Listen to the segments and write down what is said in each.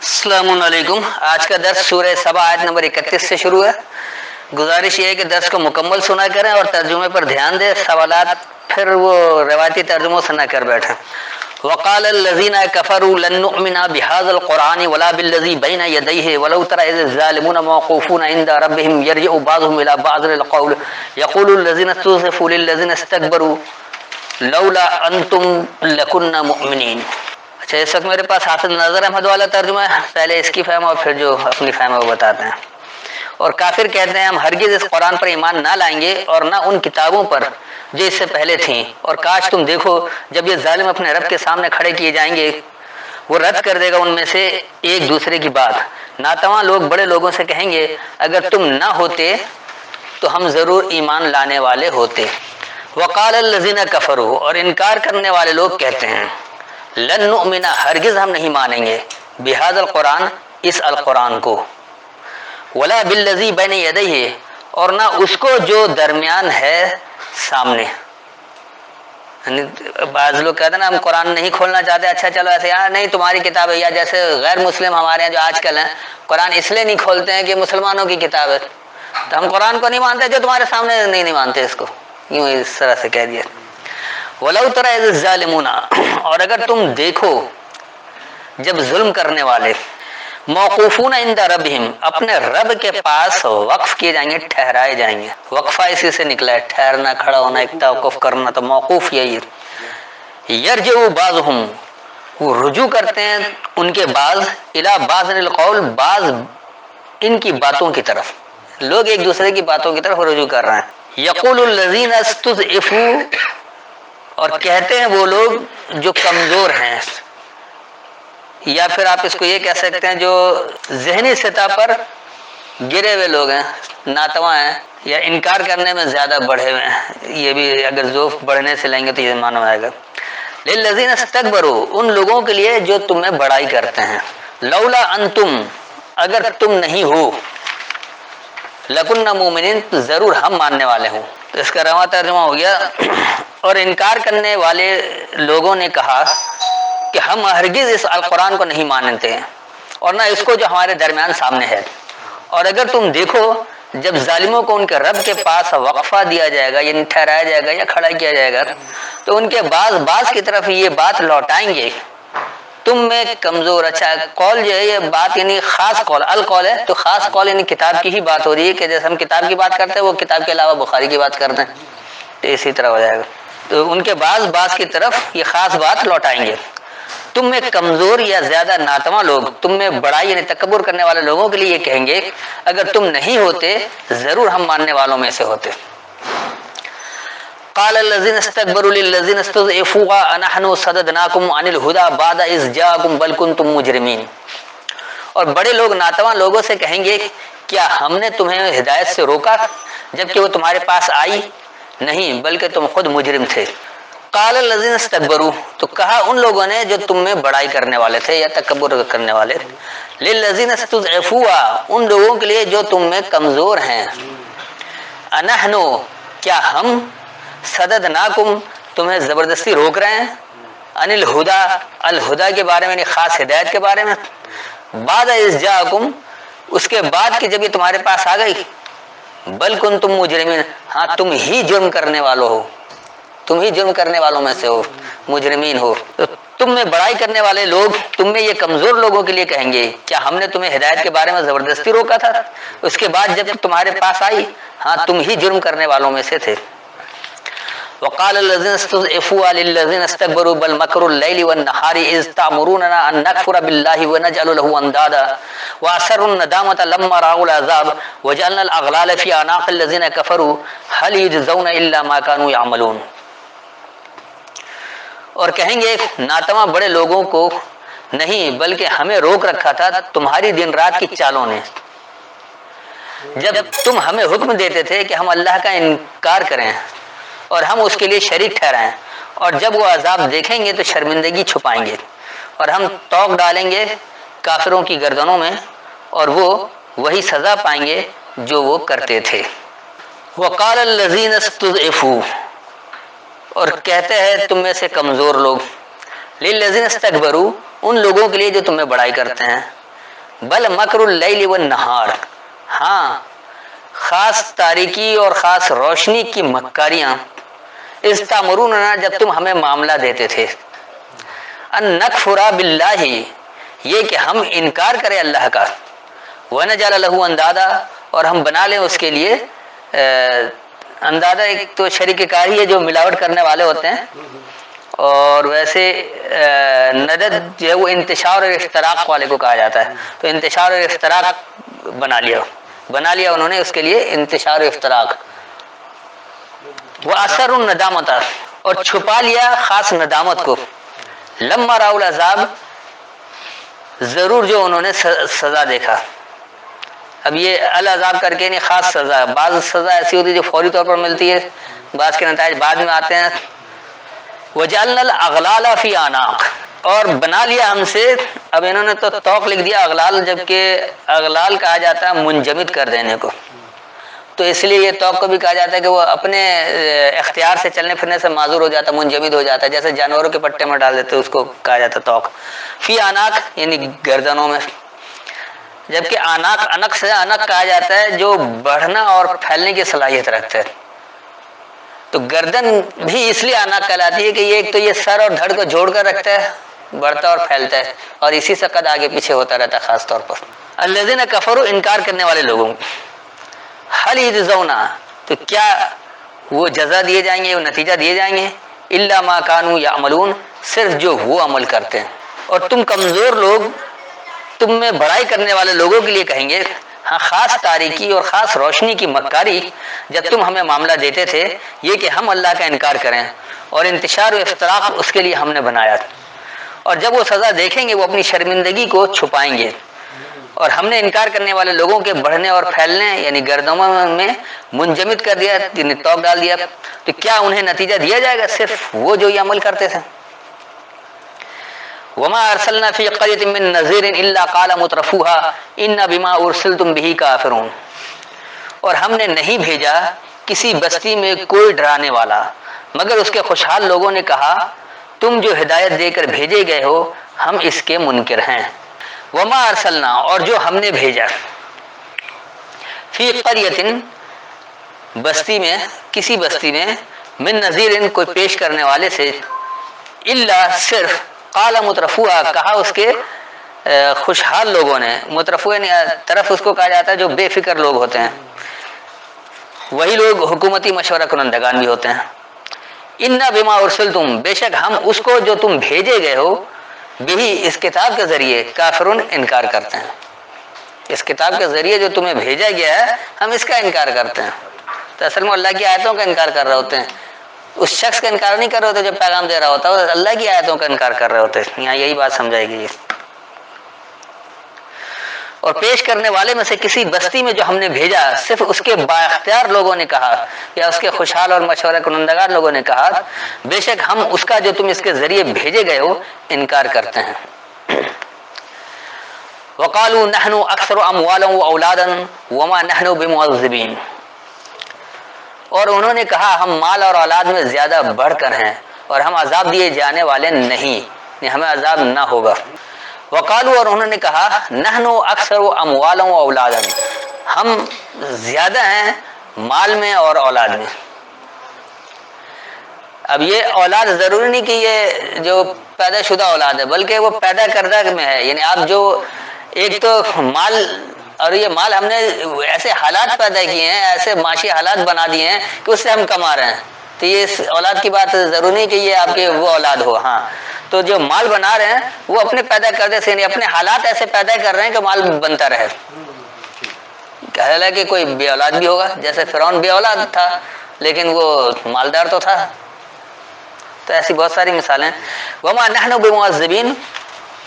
السلام علیکم۔ آج کا درس سورہ سبا آیت نمبر 31 سے شروع ہے۔ گزارش یہ ہے کہ درس کو مکمل سنا کریں اور ترجمے پر دھیان دیں، سوالات پھر وہ روایتی ترجموں سے نہ کر بیٹھیں۔ وقال الذين كفروا لن نؤمن بهذا القرآن ولا بالذي بين يديه ولو ترى إذ الظالمون موقوفون عند ربهم يرجع بعضهم إلى بعض القول يقول الذين استضعفوا للذين استكبروا لولا أنتم لكنا مؤمنين۔ اچھا، اس وقت میرے پاس حافظ نظر احمد والا ترجمہ ہے، پہلے اس کی فہم اور پھر جو اپنی فہم ہے وہ بتاتے ہیں۔ اور کافر کہتے ہیں ہم ہرگز اس قرآن پر ایمان نہ لائیں گے اور نہ ان کتابوں پر جو اس سے پہلے تھیں، اور کاش تم دیکھو جب یہ ظالم اپنے رب کے سامنے کھڑے کیے جائیں گے، وہ رد کر دے گا ان میں سے ایک دوسرے کی بات۔ ناتواں لوگ بڑے لوگوں سے کہیں گے اگر تم نہ ہوتے تو ہم ضرور ایمان لانے والے ہوتے۔ وقال الذین کفروا، اور انکار کرنے والے لوگ کہتے ہیں لن نؤمن، ہرگز ہم نہیں مانیں گے، بہذا القرآن، اس القرآن کو، ولا بالذی بین یدیہ، اور نہ اس کو جو درمیان ہے سامنے۔ بعض لوگ کہتے ہیں نا ہم قرآن نہیں کھولنا چاہتے، اچھا چلو ایسے یار نہیں تمہاری کتاب ہے، یا جیسے غیر مسلم ہمارے ہیں جو آج کل ہیں قرآن اس لیے نہیں کھولتے ہیں کہ مسلمانوں کی کتاب ہے، تو ہم قرآن کو نہیں مانتے، جو تمہارے سامنے نہیں مانتے اس کو، یوں اس طرح سے کہہ دیا۔ وَلَوْ تَرَىٰ إِذِ الظَّالِمُونَ، اور اگر تم دیکھو جب ظلم کرنے والے، موقوفون عند ربہم، اپنے رب کے پاس وقف کیے جائیں گے، ٹھہرائے جائیں گے۔ وقفہ اسی سے نکلا ہے، ٹھہرنا، کھڑا ہونا، ایک توقف کرنا، تو موقوف یہی ہے۔ یرجع بعضہم، وہ رجوع کرتے ہیں ان کے بعض، الی بعض القول، بعض ان کی باتوں کی طرف، لوگ ایک دوسرے کی باتوں کی طرف رجوع کر رہے ہیں۔ یقول الذین استضعفوا، اور کہتے ہیں وہ لوگ جو کمزور ہیں، یا پھر آپ اس کو یہ کہہ سکتے ہیں جو ذہنی سطح پر گرے ہوئے لوگ ہیں، ناتواں ہیں، یا انکار کرنے میں زیادہ بڑھے ہوئے ہیں، یہ بھی اگر ذوف بڑھنے سے لیں گے تو یہ معنی آئے گا۔ للذین استکبروا، ان لوگوں کے لیے جو تمہیں بڑائی کرتے ہیں، لولا انتم، اگر تم نہیں ہو، لکننا مومنین، ضرور ہم ماننے والے ہوں۔ تو اس کا رواں ترجمہ ہو گیا، اور انکار کرنے والے لوگوں نے کہا کہ ہم ہرگز اس القرآن کو نہیں مانتے ہیں اور نہ اس کو جو ہمارے درمیان سامنے ہے، اور اگر تم دیکھو جب ظالموں کو ان کے رب کے پاس وقفہ دیا جائے گا، یعنی ٹھہرایا جائے گا یا کھڑا کیا جائے گا، تو ان کے بعض کی طرف یہ بات لوٹائیں گے تم میں کمزور۔ اچھا، قول جو ہے یہ بات یعنی خاص قول، القول ہے تو خاص قول یعنی کتاب کی ہی بات ہو رہی ہے، کہ جیسے ہم کتاب کی بات کرتے ہیں وہ کتاب کے علاوہ بخاری کی بات کرتے ہیں، تو اسی طرح ہو جائے گا۔ تو ان کے بعض کی طرف یہ خاص بات لوٹائیں گے۔ تم میں کمزور یا زیادہ ناتواں لوگ، تم میں بڑائی یعنی تکبر کرنے والے لوگوں کے لیے یہ کہیں گے اگر تم نہیں ہوتے ضرور ہم ماننے والوں میں سے ہوتے۔ قال الذين استكبروا للذين استضعفوا انحن صددناكم عن الهدى بعد اذ جاءكم بل كنتم مجرمين، اور بڑے لوگ ناتواں لوگوں سے کہیں گے کیا ہم نے تمہیں ہدایت سے روکا جبکہ وہ تمہارے پاس آئی نہیں، بلکہ تم خود مجرم تھے۔ قال الذين استكبروا، تو کہا ان لوگوں نے جو تم میں بڑائی کرنے والے تھے یا تکبر کرنے والے، للذين استضعفوا، ان لوگوں کے لیے جو تم میں کمزور ہیں، انحن، کیا ہم، صددناکم، تمہیں زبردستی روک رہے ہیں، عن الہدا، الہدا کے بارے میں، یعنی خاص ہدایت کے بارے میں، بعد اذ جاءکم، اس کے بعد کہ جب یہ تمہارے پاس آ گئی، بل کنتم مجرمین، ہاں تم ہی جرم کرنے والوں ہو، تم ہی جرم کرنے والوں میں سے ہو، مجرمین ہو۔ تو تم میں بڑائی کرنے والے لوگ تم میں یہ کمزور لوگوں کے لیے کہیں گے کیا ہم نے تمہیں ہدایت کے بارے میں زبردستی روکا تھا، اس کے بعد جب تمہارے پاس آئی، ہاں تم ہی جرم کرنے والوں میں سے تھے۔ وقال الذين استضعفوا للذين استكبروا بل مكر الليل والنهار اذ تأمروننا ان نكفر بالله ونجعل له اندادا واسروا الندامة لما رأوا العذاب وجعلنا الاغلال في اعناق الذين كفروا هل يجزون الا ما كانوا يعملون، اور کہیں گے ناتواں بڑے لوگوں کو نہیں بلکہ ہمیں روک رکھا تھا تمہاری دن رات کی چالوں نے، جب تم ہمیں حکم دیتے تھے کہ ہم اللہ کا انکار کریں اور ہم اس کے لیے شریک ٹھہرائیں، اور جب وہ عذاب دیکھیں گے تو شرمندگی چھپائیں گے، اور ہم توق ڈالیں گے کافروں کی گردنوں میں اور وہ وہی سزا پائیں گے جو وہ کرتے تھے۔ وقال الذين استضعفوا، اور کہتے ہیں تم میں سے کمزور لوگ، للذین استکبروا، ان لوگوں کے لیے جو تمہیں بڑائی کرتے ہیں، بل مکر اللیل والنہار، ہاں خاص تاریکی اور خاص روشنی کی مکاریاں، اذ تامروننا جب تم ہمیں معاملہ دیتے تھے، ان نکفر باللہ یہ کہ ہم انکار کریں اللہ کا، ونجعل لہ اندادا اور ہم بنا لیں اس کے لیے اندادا، ایک تو شریک کاری ہے جو ملاوٹ کرنے والے ہوتے ہیں، اور ویسے ندد جو ہے وہ انتشار اور افتراق والے کو کہا جاتا ہے، تو انتشار اور افتراق بنا لیا انہوں نے اس کے لیے انتشار و افتراق، وہ اثر الندامت اور چھپا لیا خاص ندامت کو، لما راؤ العذاب ضرور جو انہوں نے سزا دیکھا۔ اب یہ العذاب کر کے نہیں، خاص سزا، بعض سزا ایسی ہوتی ہے جو فوری طور پر ملتی ہے، بعض کے نتائج بعد میں آتے ہیں۔ وجعلنا الاغلال فی اعناق اور بنا لیا ہم سے، اب انہوں نے تو توق لکھ دیا اغلال، جبکہ اغلال کہا جاتا ہے منجمد کر دینے کو، تو اس لیے یہ توق کو بھی کہا جاتا ہے کہ وہ اپنے اختیار سے چلنے پھرنے سے معذور ہو جاتا ہے، منجمد ہو جاتا ہے، جیسے جانوروں کے پٹے میں ڈال دیتے اس کو کہا جاتا ہے توق۔ فی اعناق یعنی گردنوں میں، جبکہ عنق سے عنق کہا جاتا ہے جو بڑھنا اور پھیلنے کی صلاحیت رکھتا ہے، تو گردن بھی اس لیے عنق کہلاتی ہے کہ یہ ایک تو یہ سر اور دھڑ کو جوڑ کر رکھتا ہے، بڑھتا اور پھیلتا ہے، اور اسی سے قد آگے پیچھے ہوتا رہتا ہے خاص طور پر۔ الذین کفروا انکار کرنے والے لوگوں، هل یجزون تو کیا وہ جزا دیے جائیں گے، وہ نتیجہ دیے جائیں گے، الا ما کانوا یعملون صرف جو وہ عمل کرتے ہیں، اور تم کمزور لوگ تم میں بڑائی کرنے والے لوگوں کے لیے کہیں گے، ہاں خاص تاریکی اور خاص روشنی کی مکاری جب تم ہمیں معاملہ دیتے تھے، یہ کہ ہم اللہ کا انکار کریں، اور انتشار و افتراق اس کے لیے ہم نے بنایا، اور جب وہ سزا دیکھیں گے وہ اپنی شرمندگی کو چھپائیں گے، اور ہم نے انکار کرنے والے لوگوں کے بڑھنے اور پھیلنے یعنی گردنوں میں منجمد کر دیا، یعنی توق ڈال دیا، تو کیا انہیں نتیجہ دیا جائے گا صرف وہ جو یہ عمل کرتے تھے۔ وما ارسلنا فی قریۃ من نذیر الا قال مترفوها انا بما ارسلتم به کافرون، اور ہم نے نہیں بھیجا کسی بستی میں کوئی ڈرانے والا مگر اس کے خوشحال لوگوں نے کہا تم جو ہدایت دے کر بھیجے گئے ہو ہم اس کے منکر ہیں۔ وما ارسلنا اور جو ہم نے بھیجا، فی قریۃ بستی میں، کسی بستی میں، من نذیر کوئی پیش کرنے والے سے، الا صرف قال مترفوها کہا اس کے خوشحال لوگوں نے، مترفوہ طرف اس کو کہا جاتا ہے جو بے فکر لوگ ہوتے ہیں، وہی لوگ حکومتی مشورہ کنندگان بھی ہوتے ہیں۔ انا بما ارسلتم بے شک ہم اس کو جو تم بھیجے گئے ہو، بھی اس کتاب کے ذریعے، کافرون انکار کرتے ہیں، اس کتاب کے ذریعے جو تمہیں بھیجا گیا ہے ہم اس کا انکار کرتے ہیں، تو اصل میں اللہ کی آیتوں کا انکار کر رہے ہوتے ہیں، اس شخص کا انکار نہیں کر رہے ہوتے جو پیغام دے رہا ہوتا ہے، اللہ کی آیتوں کا انکار کر رہے ہوتے ہیں، یہاں یہی بات سمجھائے گی۔ اور پیش کرنے والے میں سے کسی بستی میں جو ہم نے بھیجا، صرف اس کے با اختیار لوگوں نے کہا، یا اس کے خوشحال اور مشورہ کنندگان لوگوں نے کہا بے شک ہم اس کا جو تم اس کے ذریعے بھیجے گئے ہو انکار کرتے ہیں۔ وقالوا نحن اکثر اموالا واولادا وما نحن بمعذبین، اور انہوں نے کہا ہم مال اور اولاد میں زیادہ بڑھ کر ہیں اور ہم عذاب دیے جانے والے نہیں، ہمیں عذاب نہ ہوگا۔ وقالوا اور انہوں نے کہا نحن اکثر اموالا واولادا، ہم زیادہ ہیں مال میں اور اولاد میں۔ اب یہ اولاد ضروری نہیں کہ یہ جو پیدا شدہ اولاد ہے، بلکہ وہ پیدا کردہ میں ہے، یعنی آپ جو ایک تو مال، اور یہ مال ہم نے ایسے حالات پیدا کیے ہیں، ایسے معاشی حالات بنا دیے ہیں کہ اس سے ہم کما رہے ہیں، تو یہ اس اولاد کی بات ضروری نہیں کہ یہ آپ کے وہ اولاد ہو، ہاں تو جو مال بنا رہے ہیں وہ اپنے پیدا کردے سے، یعنی اپنے حالات ایسے پیدا کر رہے ہیں کہ مال بنتا رہے۔ حالانکہ کوئی بے اولاد بھی ہوگا، جیسے فرعون بے اولاد تھا لیکن وہ مالدار تو تھا، تو ایسی بہت ساری مثالیں۔ وما نحن بمعذبین،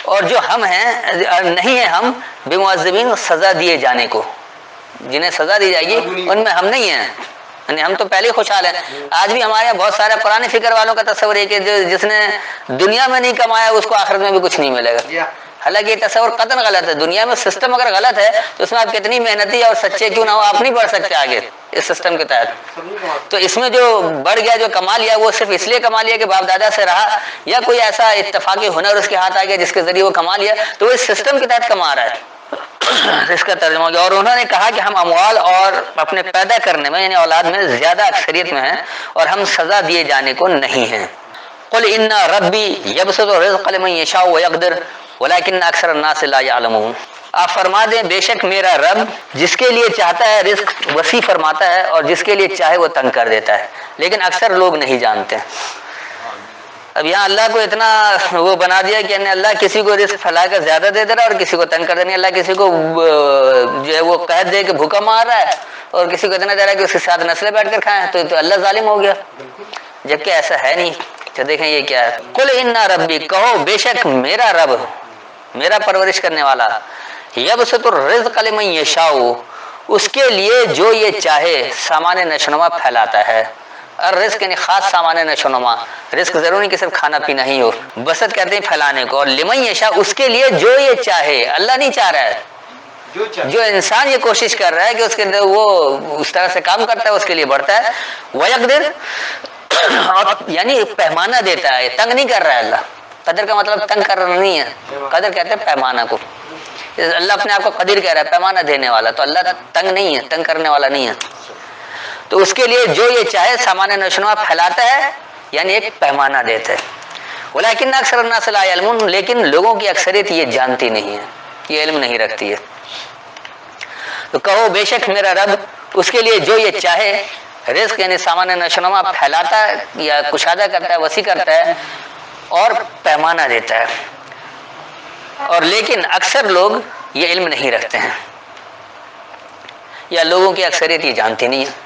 اور جو ہم ہیں نہیں ہیں ہم بمعذبین سزا دیے جانے کو، جنہیں سزا دی جائے گی ان میں ہم نہیں ہیں، یعنی ہم تو پہلے ہی خوشحال ہیں۔ آج بھی ہمارے یہاں بہت سارے پرانے فکر والوں کا تصور ہے کہ جس نے دنیا میں نہیں کمایا اس کو آخرت میں بھی کچھ نہیں ملے گا، حالانکہ یہ تصور قطعاً غلط ہے۔ دنیا میں سسٹم اگر غلط ہے تو اس میں آپ کتنی محنتی اور سچے کیوں نہ ہو آپ نہیں بڑھ سکتے آگے اس سسٹم کے تحت۔ تو اس میں جو بڑھ گیا، جو کما لیا، وہ صرف اس لیے کما لیا کہ باپ دادا سے رہا، یا کوئی ایسا اتفاقی ہنر اس کے ہاتھ آ گیا جس کے ذریعے وہ کما لیا، تو وہ اس سسٹم کے تحت کما رہا ہے۔ اس کا ترجمہ ہو گیا۔ اور انہوں نے کہا کہ ہم اموال اور اپنے پیدا کرنے میں یعنی اولاد میں زیادہ اکثریت میں ہیں اور ہم سزا دیے جانے کو نہیں ہیں۔ قل ان ربی یبسط الرزق لمن یشاء ویقدر ولکن اکثر الناس لا یعلمون۔ آپ فرما دیں بے شک میرا رب جس کے لیے چاہتا ہے رزق وسیع فرماتا ہے اور جس کے لیے چاہے وہ تنگ کر دیتا ہے، لیکن اکثر لوگ نہیں جانتے۔ اب یہاں اللہ کو اتنا وہ بنا دیا کہ اللہ کسی کو رزق پھیلا کر زیادہ دے دے رہا ہے اور کسی کو تنگ کر دینا، اللہ کسی کو جو ہے وہ قحط دے کے بھوکا مار رہا ہے اور کسی کو اتنا دے رہا ہے کہ اس کے ساتھ نسلیں بیٹھ کر کھائیں، تو اللہ ظالم ہو گیا، جبکہ ایسا ہے نہیں۔ تو دیکھیں یہ کیا ہے، قل ان ربی کہو بے شک میرا رب، میرا پرورش کرنے والا، یبسط الرزق لمن یشاء اس کے لیے جو یہ چاہے سامان نشونما پھیلاتا ہے۔ الرزق یعنی خاص سامان نشونما، رزق ضروری نہیں کہ صرف کھانا پینا ہی ہو، بسط کہتے ہیں پھیلانے کو، اور لمن یشاء اس کے لیے جو یہ چاہے، اللہ نہیں چاہ رہا ہے، جو انسان یہ کوشش کر رہا ہے کہ اس کے وہ اس طرح سے کام کرتا ہے اس کے لیے بڑھتا ہے، ویقدر یعنی پیمانہ دیتا ہے، تنگ نہیں کر رہا ہے اللہ۔ قدر کا مطلب تنگ کرنا نہیں ہے، قدر کہتے ہیں پیمانہ کو، اللہ اپنے آپ کو قدیر کہہ رہا ہے، پیمانہ دینے والا، تو اللہ تنگ نہیں ہے، تنگ کرنے والا نہیں ہے۔ تو اس کے لیے جو یہ چاہے سامان نشونما پھیلاتا ہے یعنی ایک پیمانہ دیتا ہے۔ ولیکن اکثر الناس لا یعلمون لیکن لوگوں کی اکثریت یہ جانتی نہیں ہے، یہ علم نہیں رکھتی ہے۔ تو کہو بے شک میرا رب اس کے لیے جو یہ چاہے رزق یعنی سامان نشونما پھیلاتا ہے یا کشادہ کرتا ہے، وسیع کرتا ہے اور پیمانہ دیتا ہے، اور لیکن اکثر لوگ یہ علم نہیں رکھتے ہیں یا لوگوں کی اکثریت یہ جانتی نہیں ہے۔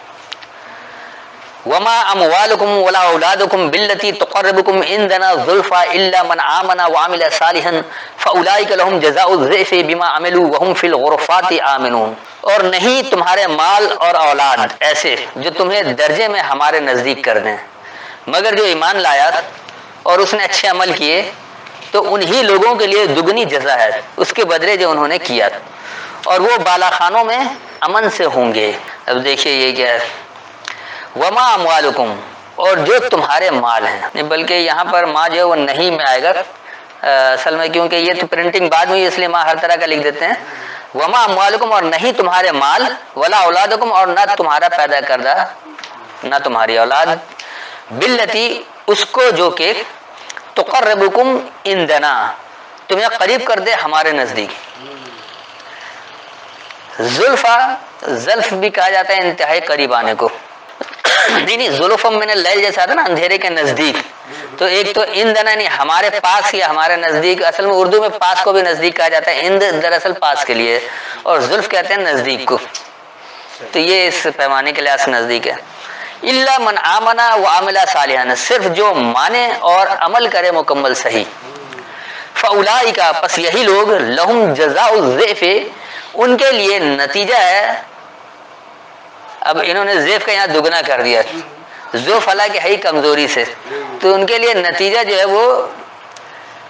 وما اموالکم ولا اولادکم بالتي تقربکم عندنا زلفى الا من آمن وعمل صالحا فاولئک لهم جزاء الضعف بما عملوا وهم في الغرفات آمنون۔ اور نہیں تمہارے مال اور اولاد ایسے جو تمہیں درجے میں ہمارے نزدیک کر دیں، مگر جو ایمان لایا اور اس نے اچھے عمل کیے تو انہی لوگوں کے لیے دگنی جزا ہے اس کے بدلے جو انہوں نے کیا، اور وہ بالا خانوں میں امن سے ہوں گے۔ اب دیکھیے یہ کیا ہے، وما اموالکم اور جو تمہارے مال ہیں، بلکہ یہاں پر ماں جو ہے وہ نہیں میں آئے گا اصل میں، کیونکہ یہ تو پرنٹنگ بعد میں اس لیے ماں ہر طرح کا لکھ دیتے ہیں۔ وما اموالکم اور نہیں تمہارے مال، ولا اولادکم اور نہ تمہارا پیدا کردہ، نہ تمہاری اولاد، باللتی اس کو جو کہ تقربکم عندنا تمہیں قریب کر دے ہمارے نزدیک۔ زلفا زلف بھی کہا جاتا ہے انتہائی قریب آنے کو، نہیں زلفم من اللیل جیسا تھا نا اندھیرے کے نزدیک، تو ایک تو اندنا نہیں ہمارے پاس یا ہمارے نزدیک، اصل میں اردو میں پاس کو بھی نزدیک کہا جاتا ہے، اند دراصل پاس کے لیے اور زلف کہتے ہیں نزدیک کو، تو یہ اس پیمانے کے لحاظ سے نزدیک ہے۔ الا من آمنا وعمل صالحا صرف جو مانے اور عمل کرے مکمل صحیح، فاولئک پس یہی لوگ لہم جزاء الضعف ان کے لیے نتیجہ ہے، اب انہوں نے ضعف کا یہاں دگنا کر دیا، ضعف حالانکہ ہے ہی کمزوری سے، تو ان کے لیے نتیجہ جو ہے وہ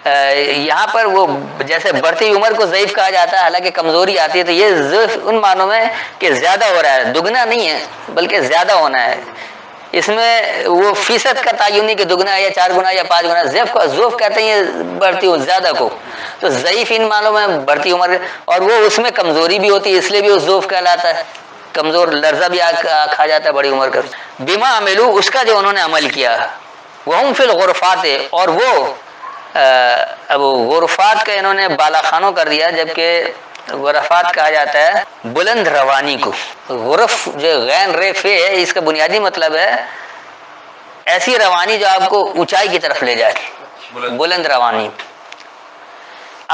یہاں پر وہ جیسے بڑھتی عمر کو ضعیف کہا جاتا ہے حالانکہ کمزوری آتی ہے، تو یہ ضعف ان معنوں میں کہ زیادہ ہو رہا ہے، دگنا نہیں ہے بلکہ زیادہ ہونا ہے، اس میں وہ فیصد کا تعین نہیں کہ دگنا ہے یا 4 گنا یا 5 گنا، ضعف کہتے ہیں بڑھتی ہو زیادہ کو، تو ضعیف ان معنوں میں بڑھتی عمر، اور وہ اس میں کمزوری بھی ہوتی ہے اس لیے بھی وہ ضعف کہلاتا ہے، کمزور لرزہ بھی کھا جاتا ہے بڑی عمر کا۔ بما عملو اس کا جو انہوں نے عمل کیا، وہم فی الغرفات اور وہ اب غرفات کا انہوں نے بالا خانوں کر دیا، جبکہ غرفات کہا جاتا ہے بلند روانی کو، غرف جو غین ریفے ہے اس کا بنیادی مطلب ہے ایسی روانی جو آپ کو اونچائی کی طرف لے جائے، بلند روانی۔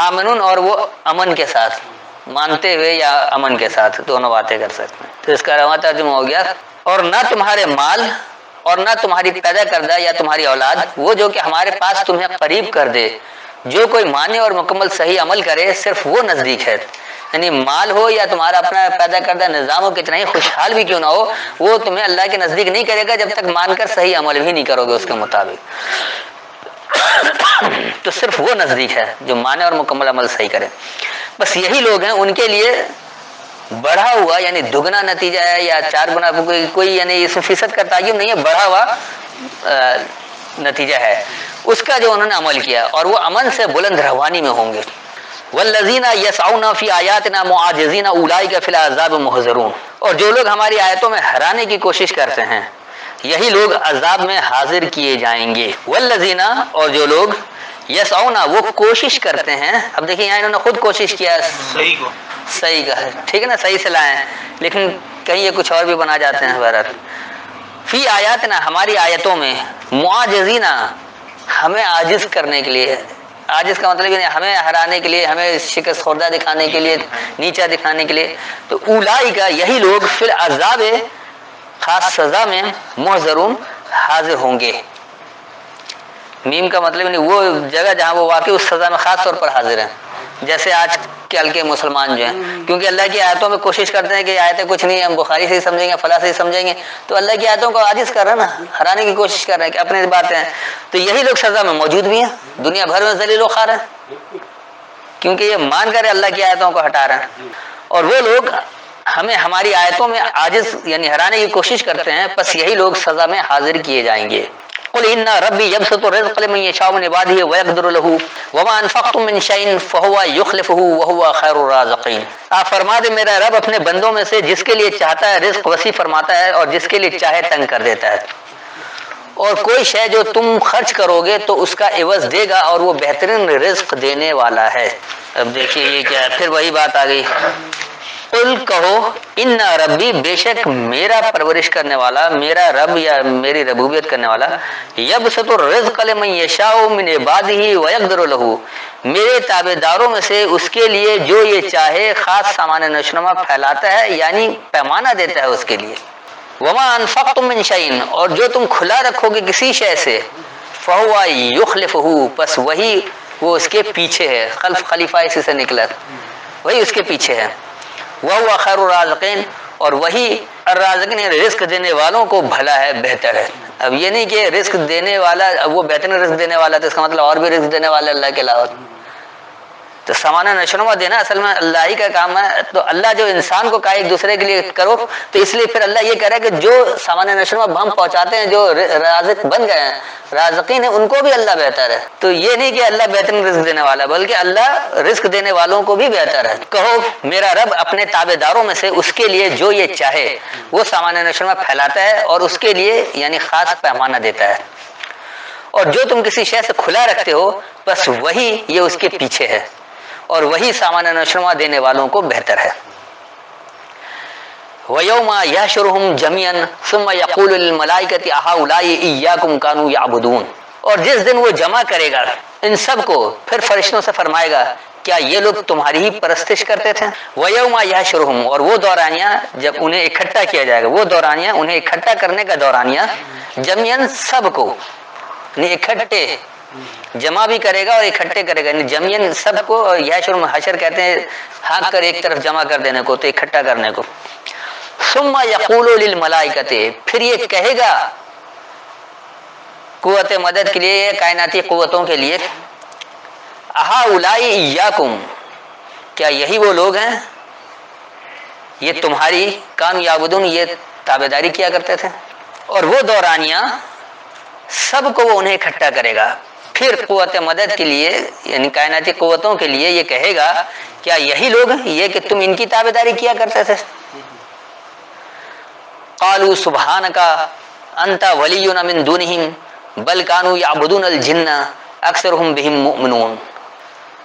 آمنون اور وہ امن کے ساتھ، مانتے ہوئے یا امن کے ساتھ دونوں باتیں کر سکتے ہیں، تو اس کا رواں ترجمہ ہو گیا اور نہ تمہارے مال اور نہ تمہاری پیدا کردہ یا تمہاری اولاد وہ جو کہ ہمارے پاس تمہیں قریب کر دے، جو کوئی مانے اور مکمل صحیح عمل کرے صرف وہ نزدیک ہے، یعنی مال ہو یا تمہارا اپنا پیدا کردہ نظام ہو کتنا ہی خوشحال بھی کیوں نہ ہو، وہ تمہیں اللہ کے نزدیک نہیں کرے گا جب تک مان کر صحیح عمل بھی نہیں کرو گے اس کے مطابق، تو صرف وہ نزدیک ہے جو مانے اور مکمل عمل صحیح کرے، بس یہی لوگ ہیں، ان کے لیے بڑھا ہوا یعنی دگنا نتیجہ ہے یا 4 گنا، کوئی یعنی اس میں فیصد کا تعین نہیں ہے، بڑھا ہوا نتیجہ ہے اس کا جو انہوں نے عمل کیا، اور وہ امن سے بلند روانی میں ہوں گے۔ والذین یسعون فی آیاتنا معاجزین اولئک فی العذاب محضرون، اور جو لوگ ہماری آیتوں میں ہرانے کی کوشش کرتے ہیں یہی لوگ عذاب میں حاضر کیے جائیں گے۔ والذین، اور جو لوگ یسعون وہ کوشش کرتے ہیں، اب دیکھیں یہاں انہوں نے خود کوشش کیا ہے صحیح کا ہے، ٹھیک ہے نا، صحیح سے لائیں، لیکن کہیں یہ کچھ اور بھی بنا جاتے ہیں۔ بہرحال فی آیاتنا ہماری آیتوں میں، معاجزین ہمیں عاجز کرنے کے لیے، عاجز کا مطلب ہمیں ہرانے کے لیے، ہمیں شکست خوردہ دکھانے کے لیے، نیچا دکھانے کے لیے، تو اولئک یہی لوگ فی العذاب خاص سزا میں محضرون حاضر ہوں گے۔ میم کا مطلب نہیں وہ جگہ جہاں وہ واقعی اس سزا میں خاص طور پر حاضر ہیں، جیسے آج کل کے مسلمان جو ہیں، کیونکہ اللہ کی آیتوں میں کوشش کرتے ہیں کہ آیتیں کچھ نہیں، ہم بخاری سے ہی سمجھیں گے، فلاں سے ہی سمجھیں گے، تو اللہ کی آیتوں کو عاجز کر رہے ہیں نا، ہرانے کی کوشش کر رہے ہیں کہ اپنی باتیں ہیں، تو یہی لوگ سزا میں موجود بھی ہیں، دنیا بھر میں ذلیل و خوار ہیں، کیونکہ یہ مان کر اللہ کی آیتوں کو ہٹا رہے ہیں۔ اور وہ لوگ ہمیں ہماری آیتوں میں عاجز یعنی ہرانے کی کوشش کرتے ہیں، بس یہی لوگ سزا میں حاضر کیے جائیں گے۔ قل ان ربی یبسط الرزق لمن یشاء من عباده ویقدر له وما انفقتم من شیء فهو یخلفه وهو خیر الرازقین۔ آپ فرما دیں میرا رب اپنے بندوں میں سے جس کے لیے چاہتا ہے رزق وسیع فرماتا ہے اور جس کے لیے چاہے تنگ کر دیتا ہے، اور کوئی شے جو تم خرچ کرو گے تو اس کا عوض دے گا اور وہ بہترین رزق دینے والا ہے۔ اب دیکھیے یہ کیا ہے، پھر وہی بات آ گئی، قل کہو ان ربی بے شک میرا پرورش کرنے والا، میرا رب یا میری ربوبیت کرنے والا، یبسط الرزق لمن یشاء من عباده ویقدر له، میرے تابع داروں میں سے اس کے لیے جو یہ چاہے خاص سامان نشوونما پھیلاتا ہے، یعنی پیمانہ دیتا ہے اس کے لیے۔ وما انفقتم من شیء، اور جو تم کھلا رکھو گے کسی شے سے، فهو یخلفہ، پس وہی وہ اس کے پیچھے ہے، خلف خلیفہ اسی سے نکلا، وہی اس کے پیچھے ہے۔ وَهُوَ خَيْرُ الرَّازِقِينَ، اور وہی الرازقین رزق دینے والوں کو بھلا ہے، بہتر ہے۔ اب یہ نہیں کہ رزق دینے والا وہ بہترین رزق دینے والا تو اس کا مطلب اور بھی رزق دینے والا اللہ کے علاوہ، تو سامان نشوونما دینا اصل میں اللہ ہی کا کام ہے۔ تو اللہ جو انسان کو کہا ایک دوسرے کے لیے کرو، تو اس لیے پھر اللہ یہ کہہ رہا ہے کہ جو سامان نشوونما ہم پہنچاتے ہیں، جو رازق بن گئے ہیں، رازقین ہیں، ان کو بھی اللہ بہتر ہے۔ تو یہ نہیں کہ اللہ بہترین رزق دینے والا، بلکہ اللہ رزق دینے والوں کو بھی بہتر ہے۔ کہو میرا رب اپنے تابع داروں میں سے اس کے لیے جو یہ چاہے وہ سامان نشوونما پھیلاتا ہے اور اس کے لیے یعنی خاص پیمانہ دیتا ہے، اور جو تم کسی شے سے کھلا رکھتے ہو بس وہی یہ اس کے پیچھے ہے، اور وہی سامان نشوونما دینے والوں کو بہتر ہے۔ وَيَوْمَ يَحْشُرُهُمْ جَمِيعًا ثُمَّ يَقُولُ لِلْمَلَائِكَةِ أَهَؤُلَاءِ إِيَّاكُمْ كَانُوا يَعْبُدُونَ، اور جس دن وہ جمع کرے گا ان سب کو، پھر فرشتوں سے فرمائے گا کیا یہ لوگ تمہاری ہی پرستش کرتے تھے؟ وَيَوْمَ يَحْشُرُهُمْ، اور وہ دورانیہ جب انہیں اکٹھا کیا جائے گا، وہ دورانیہ انہیں اکٹھا کرنے کا دورانیہ، جميعاً سب کو، یعنی اکٹھے جمع بھی کرے گا اور اکٹھے کرے گا، یعنی جميعاً سب کو، اور یحشر حشر کہتے ہیں ہانک کر ایک طرف جمع کر دینے کو، تو اکٹھا کرنے کو۔ ثم یقول للملائکۃ، پھر یہ کہے گا قوت مدد کے لیے، کائناتی قوتوں کے لیے، اہؤلاء ایاکم، کیا یہی وہ لوگ ہیں یہ تمہاری کانوا یعبدون یہ تابعداری کیا کرتے تھے؟ اور وہ دورانیہ سب کو وہ انہیں اکٹھا کرے گا، پھر قوت مدد کے لیے یعنی کائناتی قوتوں کے لیے یہ کہے گا کیا یہی لوگ ہیں یہ کہ تم ان کی تابعداری کیا کرتے تھے؟ قالوا سبحانک انت ولینا من دونہم بل کانوا یعبدون الجن اکثرهم بهم مؤمنون،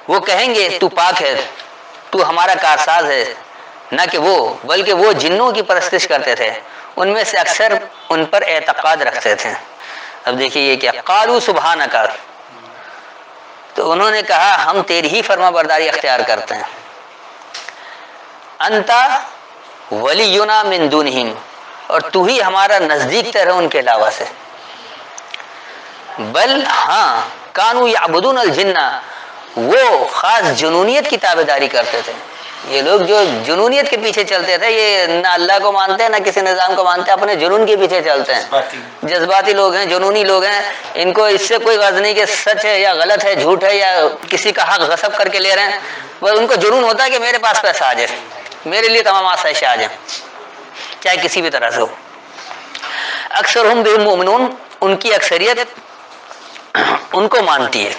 وہ کہیں گے تو پاک ہے، تو ہمارا کارساز ہے، نہ کہ وہ، بلکہ وہ جنوں کی پرستش کرتے تھے، ان میں سے اکثر ان پر اعتقاد رکھتے تھے۔ اب دیکھیے یہ کیا، قالوا سبحانک، تو انہوں نے کہا ہم تیری ہی فرما برداری اختیار کرتے ہیں، انت ولینا من دونہم، اور تو ہی ہمارا نزدیک تر ہے ان کے علاوہ سے، بل ہاں کانوا یعبدون الجن، وہ خاص جنونیت کی تابعداری کرتے تھے، یہ لوگ جو جنونیت کے پیچھے چلتے تھے، یہ نہ اللہ کو مانتے ہیں نہ کسی نظام کو مانتے ہیں، اپنے جنون کے پیچھے چلتے ہیں، جذباتی لوگ ہیں، جنونی لوگ ہیں، ان کو اس سے کوئی غرض نہیں کہ سچ ہے یا غلط ہے، جھوٹ ہے یا کسی کا حق غصب کر کے لے رہے ہیں، بس ان کو جنون ہوتا ہے کہ میرے پاس پیسہ آ جائے، میرے لیے تمام آسائشیں آ جائیں، چاہے کسی بھی طرح سے ہو۔ اکثرهم بهم مؤمنون، ان کی اکثریت ان کو مانتی ہے،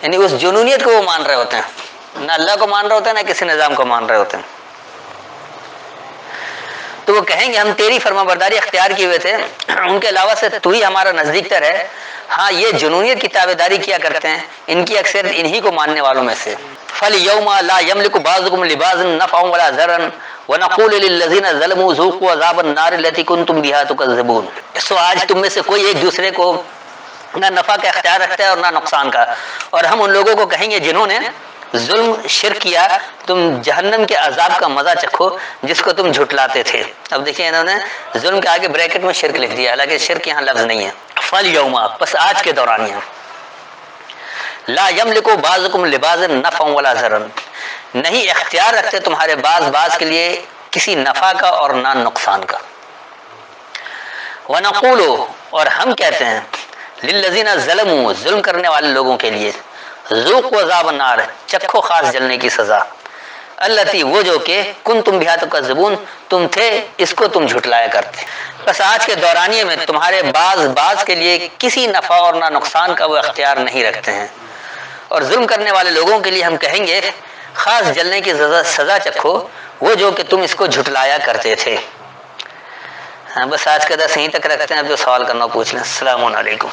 یعنی اس جنونیت کو وہ مان رہے ہوتے ہیں۔ نہ اللہ کو مان رہے ہوتے ہیں نہ کسی نظام کو مان رہے ہوتے ہیں. تو وہ کہیں گے ہم تیری فرما برداری اختیار کیے ہوئے تھے، ان کے علاوہ سے تو ہی ہمارا نزدیک تر ہے. ہاں یہ جنونیت کی تابع داری کیا کرتے ہیں، ان کی اکثریت انہی کو ماننے والوں میں سے. فَالْيَوْمَ لَا يَمْلِكُ بَعْضُكُمْ لِبَعْضٍ نَفْعًا وَلَا ضَرًّا وَنَقُولُ لِلَّذِينَ ظَلَمُوا ذُوقُوا عَذَابَ النَّارِ الَّتِي كُنتُمْ بِهَا تُكَذِّبُونَ. سو آج تم میں سے کوئی ایک دوسرے کو نہ نفع کا اختیار رکھتا ہے اور نہ نقصان کا، اور ہم ان لوگوں کو کہیں گے جنہوں نے ظلم شرک کیا، تم جہنم کے عذاب کا مزہ چکھو جس کو تم جھٹلاتے تھے. اب دیکھیں انہوں نے ظلم کے آگے بریکٹ میں شرک لکھ دیا، حالانکہ شرک یہاں لفظ نہیں ہے. فَالْيَوْمَ پس آج کے دورانیہ لا یملک بعضکم لبعض نفعا ولا ضرا، نہیں اختیار رکھتے تمہارے بعض کے لیے کسی نفع کا اور نہ نقصان کا. ونقول اور ہم کہتے ہیں للذین ظلموا ظلم کرنے والے لوگوں کے لیے ذوقوا عذاب النار چکھو خاص جلنے کی سزا، التی وہ جو کہ کنتم بہا تکذبون تم تھے اس کو تم جھٹلایا کرتے. بس آج کے دورانیے میں تمہارے بعض کے لیے کسی نفع اور نہ نقصان کا وہ اختیار نہیں رکھتے ہیں، اور ظلم کرنے والے لوگوں کے لیے ہم کہیں گے خاص جلنے کی سزا چکھو وہ جو کہ تم اس کو جھٹلایا کرتے تھے. ہاں بس آج کا درس یہیں تک رکھتے ہیں، اب جو سوال کرنا پوچھ لیں. السلام علیکم.